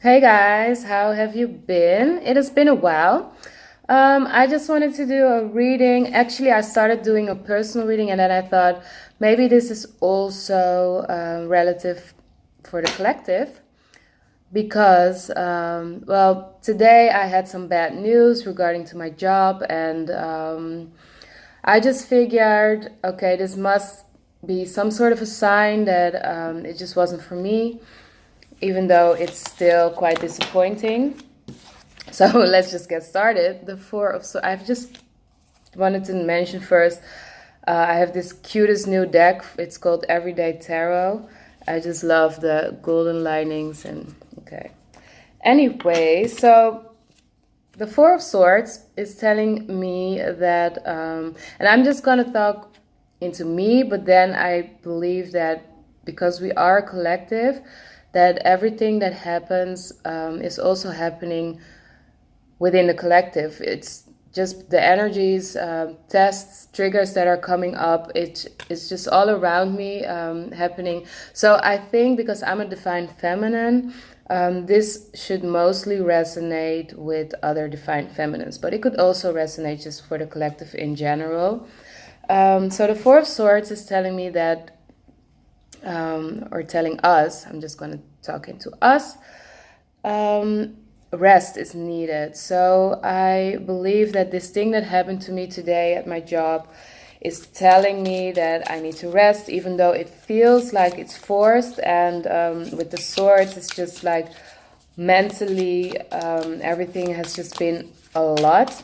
Hey guys, how have you been? It has been a while. I just wanted to do a reading. Actually, I started doing a personal reading and then I thought maybe this is also relative for the collective because, well, today I had some bad news regarding to my job and I just figured, okay, this must be some sort of a sign that it just wasn't for me, even though it's still quite disappointing. So let's just get started. The Four of Swords. I've just wanted to mention first, I have this cutest new deck. It's called Everyday Tarot. I just love the golden linings and okay. Anyway, so the Four of Swords is telling me that, and I'm just gonna talk into me, but then I believe that because we are a collective, that everything that happens is also happening within the collective. It's just the energies, tests, triggers that are coming up. It's just all around me happening. So I think because I'm a divine feminine, this should mostly resonate with other divine feminines, but it could also resonate just for the collective in general. So the Four of Swords is telling me that, or telling us, I'm just going to talk into us, rest is needed. So I believe that this thing that happened to me today at my job is telling me that I need to rest, even though it feels like it's forced. And with the swords, it's just like mentally, everything has just been a lot.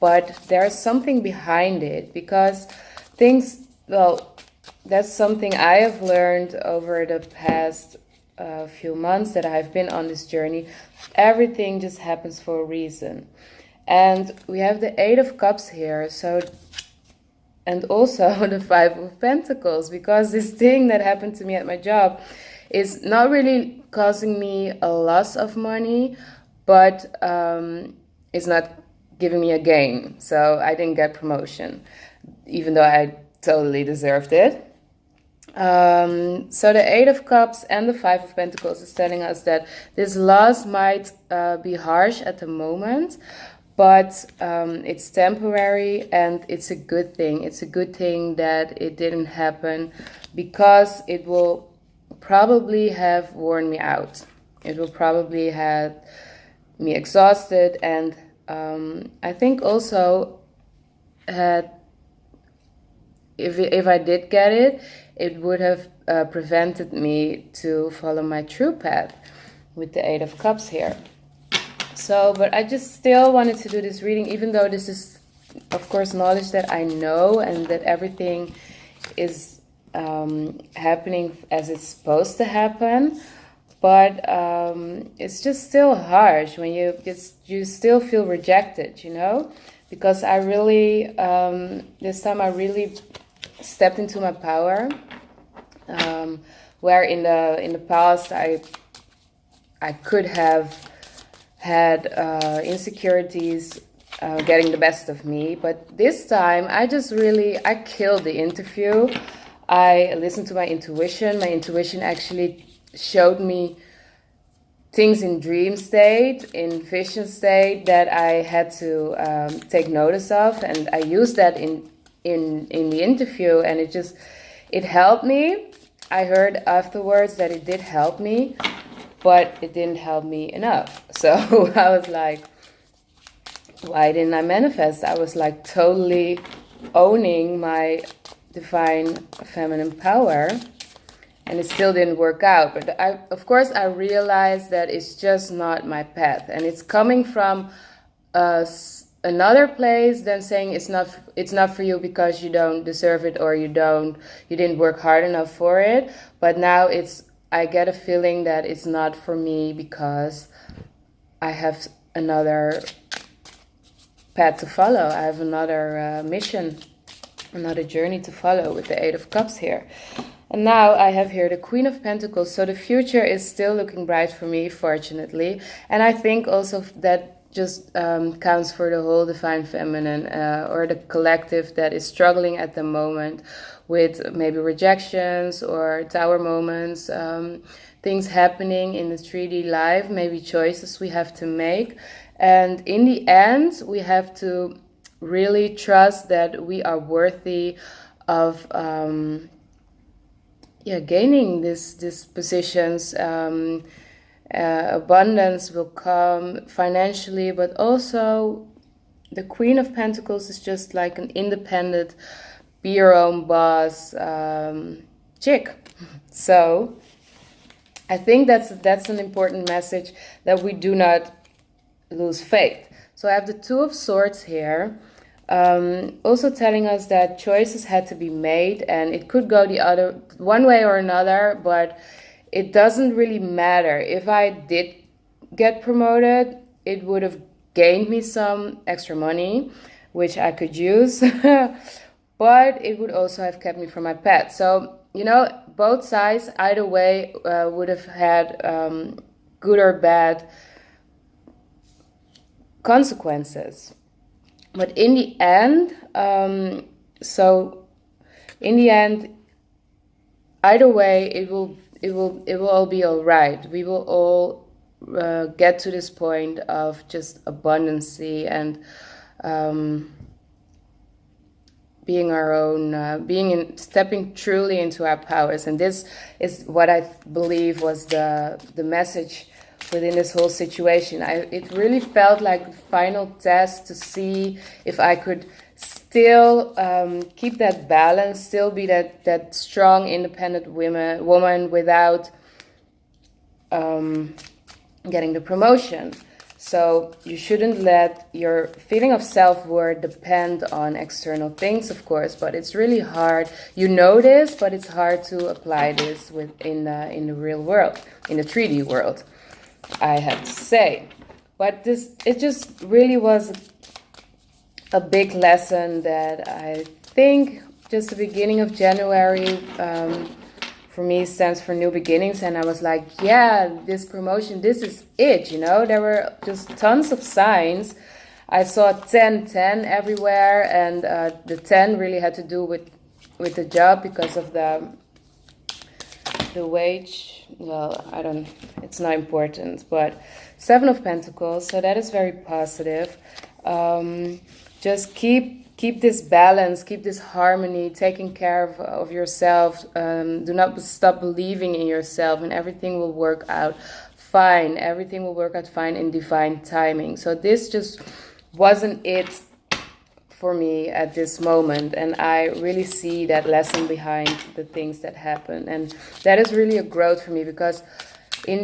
But there's something behind it because things, well, that's something I have learned over the past few months that I've been on this journey. Everything just happens for a reason. And we have the Eight of Cups here, so, and also the Five of Pentacles, because this thing that happened to me at my job is not really causing me a loss of money, but it's not giving me a gain. So I didn't get promotion, even though I totally deserved it. So the Eight of Cups and the Five of Pentacles is telling us that this loss might be harsh at the moment, but it's temporary and it's a good thing. It's a good thing that it didn't happen because it will probably have worn me out. It will probably have me exhausted, and I think also had, if I did get it, it would have prevented me to follow my true path with the Eight of Cups here. So, but I just still wanted to do this reading, even though this is, of course, knowledge that I know and that everything is happening as it's supposed to happen. But it's just still harsh when you still feel rejected, you know? Because I really, this time I really stepped into my power, where in the past I could have had insecurities getting the best of me, but this time I killed the interview. I listened to my intuition. My intuition actually showed me things in dream state, in vision state, that I had to take notice of, and I used that in the interview, and it helped me. I heard afterwards that it did help me, but it didn't help me enough. So I was like, why didn't I manifest? I was like totally owning my divine feminine power, and it still didn't work out. But of course I realized that it's just not my path, and it's coming from another place than saying it's not for you because you don't deserve it, or you didn't work hard enough for it. But now I get a feeling that it's not for me because I have another path to follow. I have another mission, another journey to follow with the Eight of Cups here. And now I have here the Queen of Pentacles. So the future is still looking bright for me, fortunately. And I think also that just counts for the whole divine feminine, or the collective that is struggling at the moment with maybe rejections or tower moments. things happening in the 3D life, maybe choices we have to make. And in the end, we have to really trust that we are worthy of gaining these positions. Abundance will come financially, but also the Queen of Pentacles is just like an independent, be your own boss chick. So I think that's an important message, that we do not lose faith. So I have the Two of Swords here, also telling us that choices had to be made, and it could go the other one way or another, but it doesn't really matter. If I did get promoted, it would have gained me some extra money, which I could use, but it would also have kept me from my pet. So, you know, both sides, either way, would have had good or bad consequences. But in the end, either way, it will all be all right. We will all get to this point of just abundancy and being our own, stepping truly into our powers. And this is what I believe was the message within this whole situation. It really felt like the final test to see if I could still keep that balance, still be that strong, independent woman without getting the promotion. So you shouldn't let your feeling of self-worth depend on external things, of course, but it's really hard. You know this, but it's hard to apply this in the real world, in the 3D world, I have to say. But it just really was a big lesson that I think just the beginning of January for me stands for new beginnings. And I was like, yeah, this promotion, this is it, you know. There were just tons of signs. I saw 10-10 everywhere, and the 10 really had to do with the job because of the wage. Well, it's not important, but 7 of Pentacles, so that is very positive. Just keep this balance, keep this harmony, taking care of yourself. Do not stop believing in yourself, and everything will work out fine. Everything will work out fine in divine timing. So this just wasn't it for me at this moment, and I really see that lesson behind the things that happen, and that is really a growth for me, because in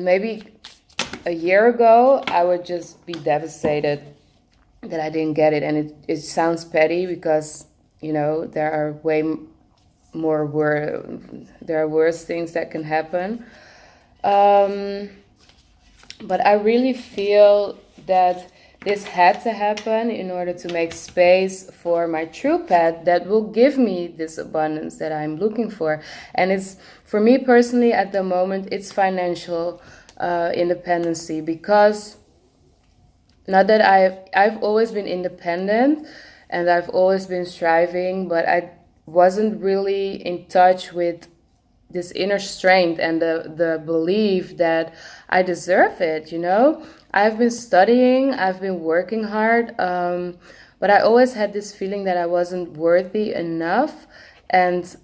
maybe a year ago I would just be devastated that I didn't get it, and it sounds petty because, you know, there are worse things that can happen, but I really feel that this had to happen in order to make space for my true path that will give me this abundance that I'm looking for. And it's, for me personally at the moment, it's financial independency, because not that I've always been independent and I've always been striving, but I wasn't really in touch with this inner strength and the belief that I deserve it, you know. I've been studying, I've been working hard, but I always had this feeling that I wasn't worthy enough. And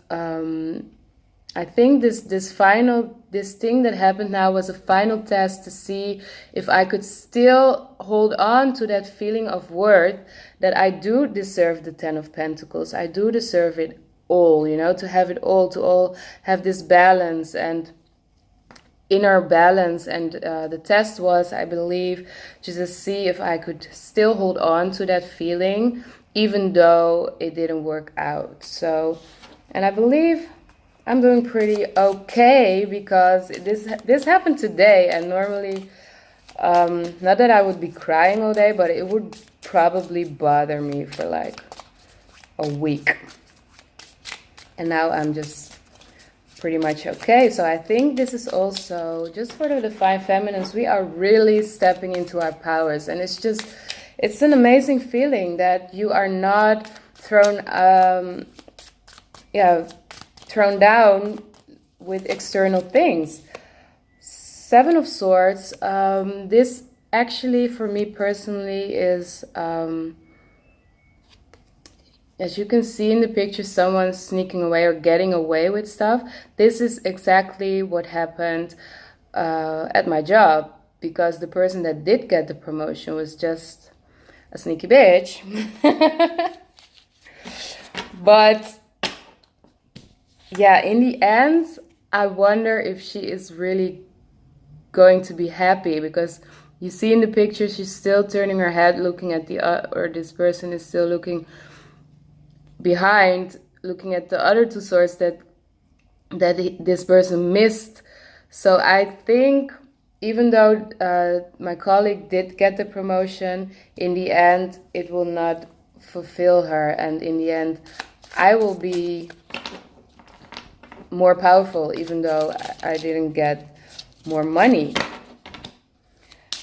I think this thing that happened now was a final test to see if I could still hold on to that feeling of worth, that I do deserve the 10 of Pentacles. I do deserve it all, you know, to have it all, to all have this balance and inner balance. And the test was, I believe, just to see if I could still hold on to that feeling even though it didn't work out. So, and I believe I'm doing pretty okay, because this happened today, and normally not that I would be crying all day, but it would probably bother me for like a week, and now I'm just pretty much okay. So I think this is also just for the Divine Feminines. We are really stepping into our powers, and it's an amazing feeling that you are not thrown down with external things. Seven of Swords. This actually, for me personally, is, as you can see in the picture, someone sneaking away or getting away with stuff. This is exactly what happened at my job, because the person that did get the promotion was just a sneaky bitch. But yeah, in the end, I wonder if she is really going to be happy, because you see in the picture she's still turning her head, looking at the or this person is still looking behind, looking at the other two swords that this person missed. So I think, even though my colleague did get the promotion, in the end it will not fulfill her, and in the end I will be more powerful, even though I didn't get more money.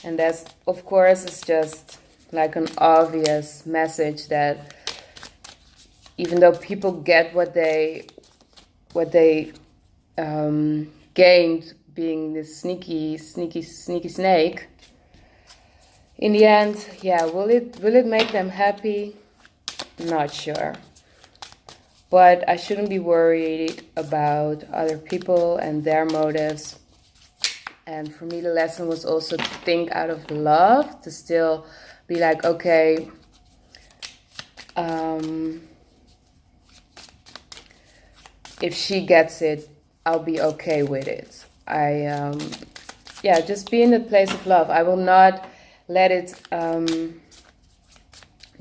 And that's, of course, is just like an obvious message that even though people get what they gained being this sneaky snake, in the end, yeah, will it make them happy? Not sure. But I shouldn't be worried about other people and their motives. And for me, the lesson was also to think out of love, to still be like, okay, if she gets it, I'll be okay with it. Yeah, just be in the place of love. I will not let it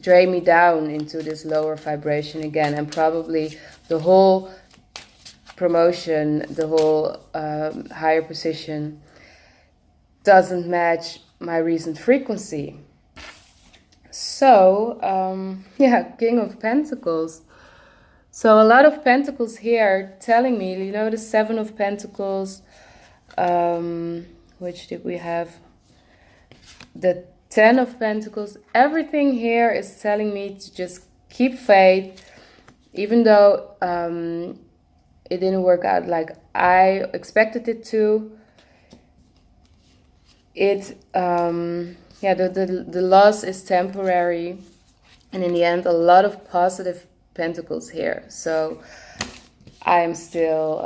drain me down into this lower vibration again. And probably the whole promotion, the whole higher position doesn't match my recent frequency. So, yeah, King of Pentacles. So a lot of Pentacles here telling me, you know, the Seven of Pentacles, which did we have? The Ten of Pentacles. Everything here is telling me to just keep faith, even though it didn't work out like I expected it to. Yeah, the loss is temporary, and in the end, a lot of positive Pentacles here. So I'm still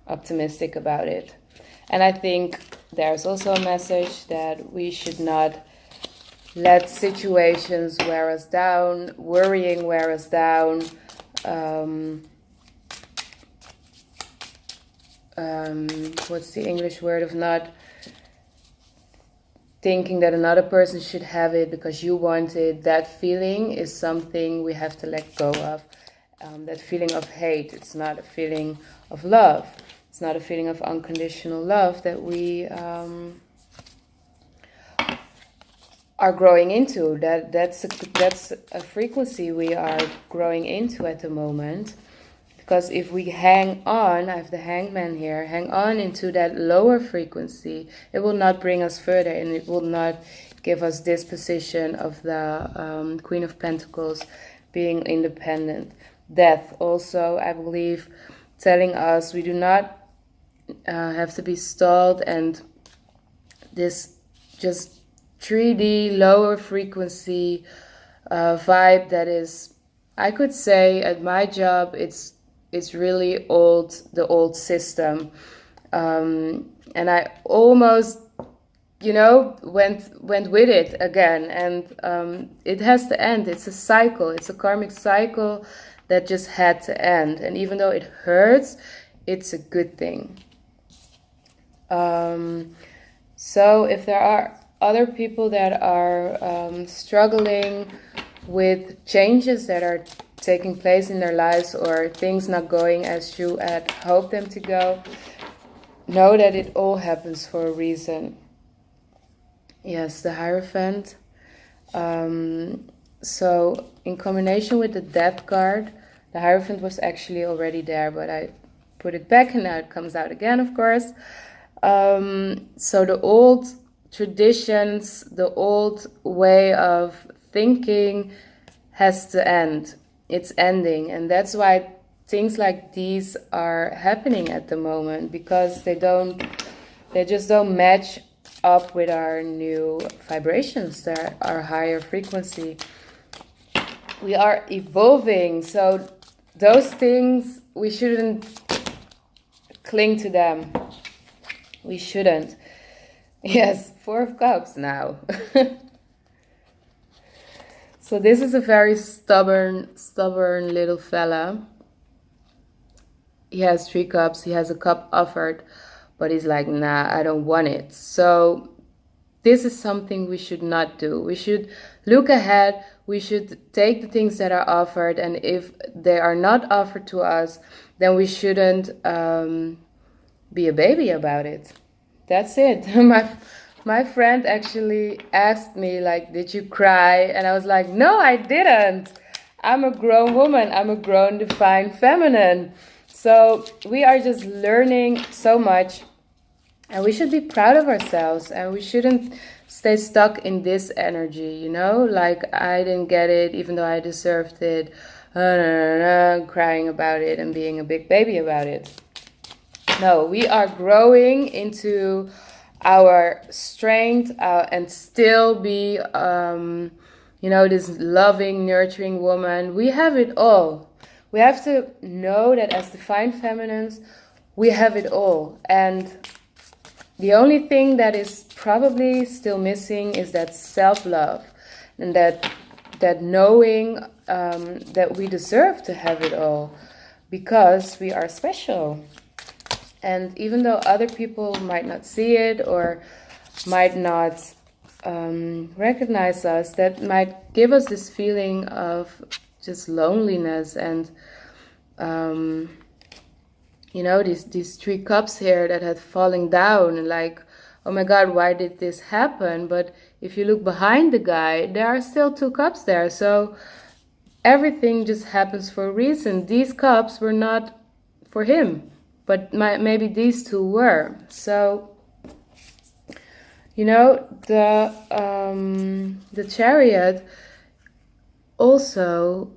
optimistic about it. And I think there's also a message that we should not let situations wear us down, worrying wear us down, what's the English word of not thinking that another person should have it because you want it. That feeling is something we have to let go of. That feeling of hate, it's not a feeling of love. It's not a feeling of unconditional love that we are growing into. That's a frequency we are growing into at the moment. Because if we hang on, I have the Hangman here, hang on into that lower frequency, it will not bring us further, and it will not give us this position of the Queen of Pentacles being independent. Death also, I believe, telling us we do not have to be stalled, and this just 3D lower frequency vibe that is, I could say at my job, it's really old, the old system, and I almost, you know, went with it again, and it has to end. It's a cycle. It's a karmic cycle that just had to end, and even though it hurts, it's a good thing. So if there are other people that are struggling with changes that are taking place in their lives, or things not going as you had hoped them to go, know that it all happens for a reason. Yes, the Hierophant. So in combination with the Death card, the Hierophant was actually already there, but I put it back and now it comes out again, of course. So the old traditions, the old way of thinking has to end. It's ending, and that's why things like these are happening at the moment, because they just don't match up with our new vibrations, our higher frequency. We are evolving, so those things, we shouldn't cling to them. We shouldn't. Yes, 4 of Cups now. So this is a very stubborn little fella. He has 3 cups. He has a cup offered, but he's like, nah, I don't want it. So this is something we should not do. We should look ahead. We should take the things that are offered, and if they are not offered to us, then we shouldn't be a baby about it. That's it. My friend actually asked me, like, did you cry? And I was like, no, I didn't. I'm a grown woman. I'm a grown, divine feminine. So we are just learning so much, and we should be proud of ourselves, and we shouldn't stay stuck in this energy, you know, like, I didn't get it even though I deserved it, crying about it and being a big baby about it. No, we are growing into our strength and still be, you know, this loving, nurturing woman. We have it all. We have to know that as divine feminines, we have it all. And the only thing that is probably still missing is that self-love, and that knowing that we deserve to have it all, because we are special. And even though other people might not see it or might not recognize us, that might give us this feeling of just loneliness and you know, these 3 cups here that had fallen down, and like, oh my God, why did this happen? But if you look behind the guy, there are still 2 cups there. So everything just happens for a reason. These cups were not for him, but maybe these 2 were. So, you know, the Chariot also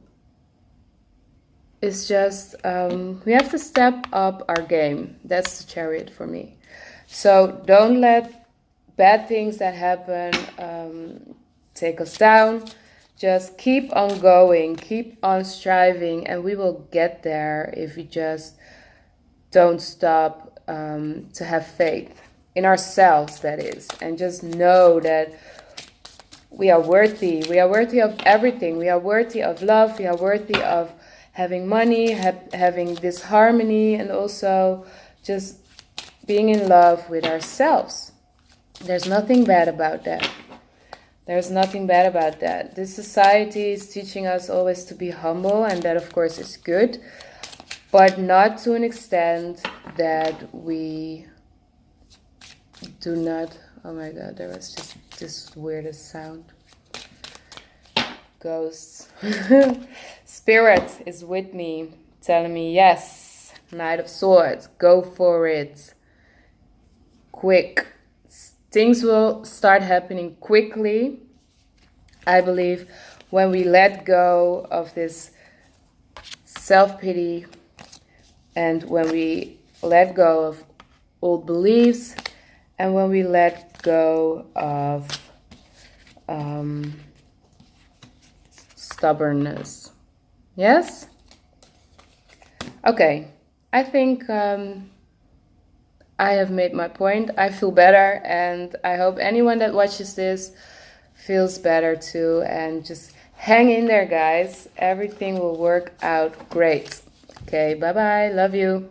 is just, we have to step up our game. That's the Chariot for me. So don't let bad things that happen take us down. Just keep on going, keep on striving, and we will get there if we just don't stop to have faith in ourselves, that is, and just know that we are worthy. We are worthy of everything. We are worthy of love. We are worthy of having money, having this harmony, and also just being in love with ourselves. There's nothing bad about that. There's nothing bad about that. This society is teaching us always to be humble, and that of course is good, but not to an extent that we do not... Oh my God, there was just this weirdest sound. Ghosts. Spirit is with me, telling me, yes, Knight of Swords, go for it. Quick. Things will start happening quickly, I believe, when we let go of this self-pity, and when we let go of old beliefs, and when we let go of stubbornness. Yes? Okay, I think I have made my point. I feel better, and I hope anyone that watches this feels better too. And just hang in there, guys. Everything will work out great. Okay, bye-bye. Love you.